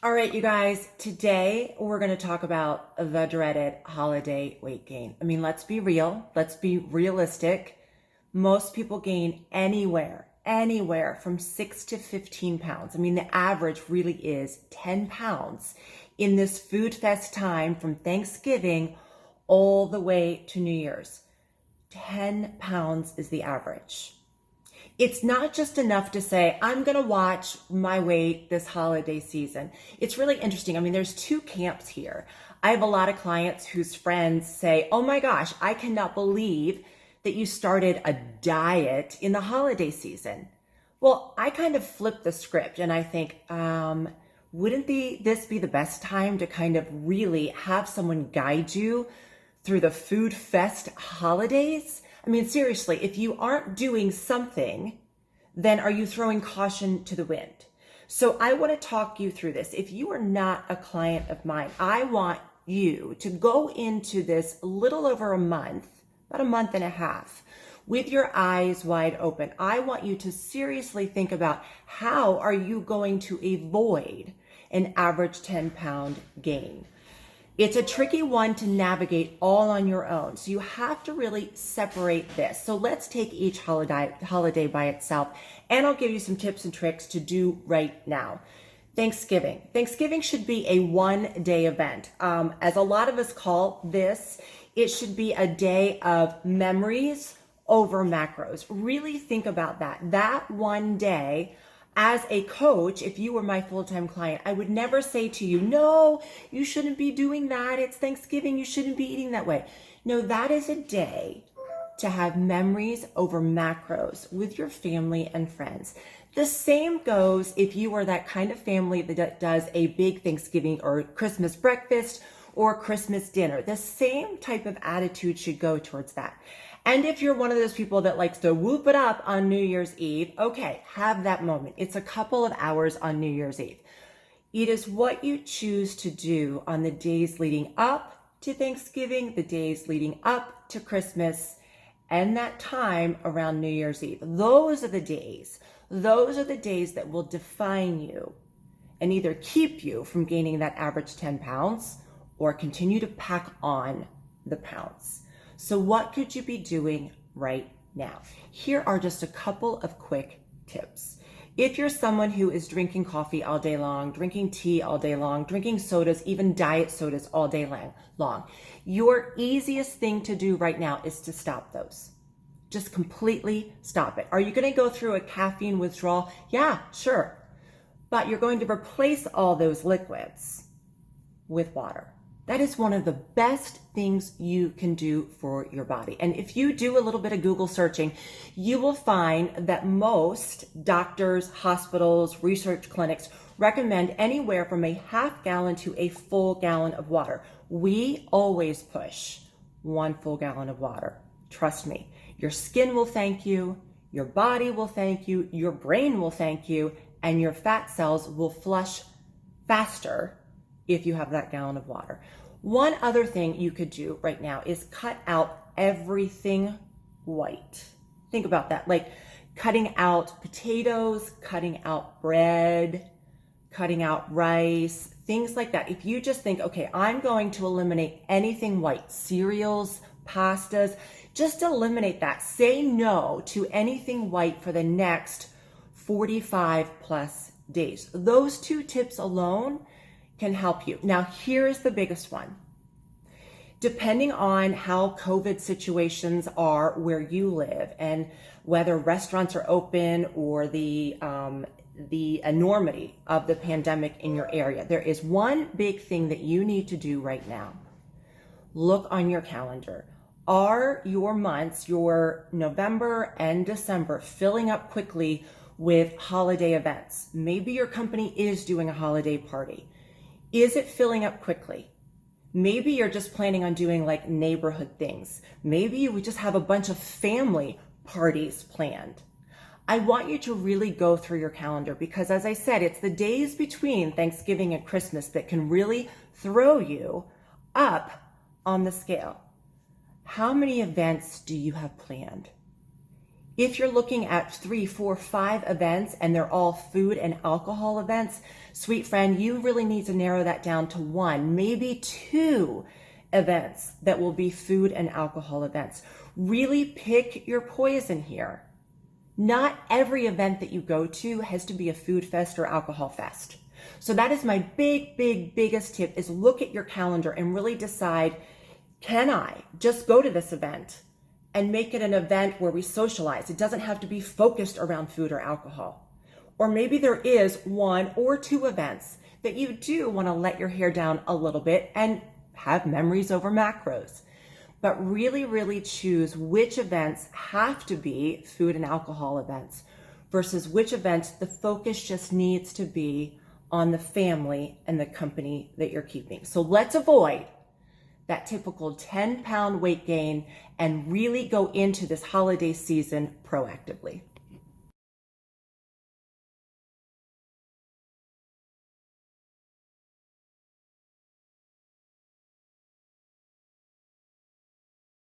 All right, you guys, today we're going to talk about the dreaded holiday weight gain. I mean, let's be real, let's be realistic. Most people gain anywhere from 6 to 15 pounds. I mean, the average really is 10 pounds in this food fest time from Thanksgiving all the way to New Year's. 10 pounds is the average. It's not just enough to say, I'm going to watch my weight this holiday season. It's really interesting. I mean, there's two camps here. I have a lot of clients whose friends say, oh my gosh, I cannot believe that you started a diet in the holiday season. Well, I kind of flip the script and I think, wouldn't this be the best time to kind of really have someone guide you through the food fest holidays? I mean, seriously, if you aren't doing something, then are you throwing caution to the wind? So I want to talk you through this. If you are not a client of mine, I want you to go into this a little over a month, about a month and a half, with your eyes wide open. I want you to seriously think about how are you going to avoid an average 10-pound gain. It's a tricky one to navigate all on your own. So you have to really separate this. So let's take each holiday by itself, and I'll give you some tips and tricks to do right now. Thanksgiving. Thanksgiving should be a one-day event. As a lot of us call this, it should be a day of memories over macros. Really think about that. That one day, as a coach, if you were my full-time client, I would never say to you, no, you shouldn't be doing that. It's Thanksgiving. You shouldn't be eating that way. No, that is a day to have memories over macros with your family and friends. The same goes if you are that kind of family that does a big Thanksgiving or Christmas breakfast or Christmas dinner. The same type of attitude should go towards that. And if you're one of those people that likes to whoop it up on New Year's Eve, okay, have that moment. It's a couple of hours on New Year's Eve. It is what you choose to do on the days leading up to Thanksgiving, the days leading up to Christmas, and that time around New Year's Eve. Those are the days that will define you and either keep you from gaining that average 10 pounds or continue to pack on the pounds. So what could you be doing right now? Here are just a couple of quick tips. If you're someone who is drinking coffee all day long, drinking tea all day long, drinking sodas, even diet sodas all day long, your easiest thing to do right now is to stop those. Just completely stop it. Are you going to go through a caffeine withdrawal? Yeah, sure. But you're going to replace all those liquids with water. That is one of the best things you can do for your body. And if you do a little bit of Google searching, you will find that most doctors, hospitals, research clinics recommend anywhere from a half gallon to a full gallon of water. We always push 1 full gallon of water. Trust me, your skin will thank you, your body will thank you, your brain will thank you, and your fat cells will flush faster if you have that gallon of water. One other thing you could do right now is cut out everything white. Think about that, like cutting out potatoes, cutting out bread, cutting out rice, things like that. If you just think, okay, I'm going to eliminate anything white, cereals, pastas, just eliminate that. Say no to anything white for the next 45 plus days. Those two tips alone can help you. Now, here's the biggest one. Depending on how COVID situations are where you live and whether restaurants are open or the enormity of the pandemic in your area, there is one big thing that you need to do right now. Look on your calendar. Are your months, your November and December, filling up quickly with holiday events? Maybe your company is doing a holiday party. Is it filling up quickly? Maybe you're just planning on doing like neighborhood things. Maybe you would just have a bunch of family parties planned. I want you to really go through your calendar because, as I said, it's the days between Thanksgiving and Christmas that can really throw you up on the scale. How many events do you have planned? If you're looking at 3, 4, 5 events and they're all food and alcohol events, sweet friend, you really need to narrow that down to 1, maybe 2 events that will be food and alcohol events. Really pick your poison here. Not every event that you go to has to be a food fest or alcohol fest. So that is my biggest tip, is look at your calendar and really decide, can I just go to this event and make it an event where we socialize? It doesn't have to be focused around food or alcohol. Or maybe there is 1 or 2 events that you do want to let your hair down a little bit and have memories over macros. But really choose which events have to be food and alcohol events versus which events the focus just needs to be on the family and the company that you're keeping. So let's avoid that typical 10-pound weight gain and really go into this holiday season proactively.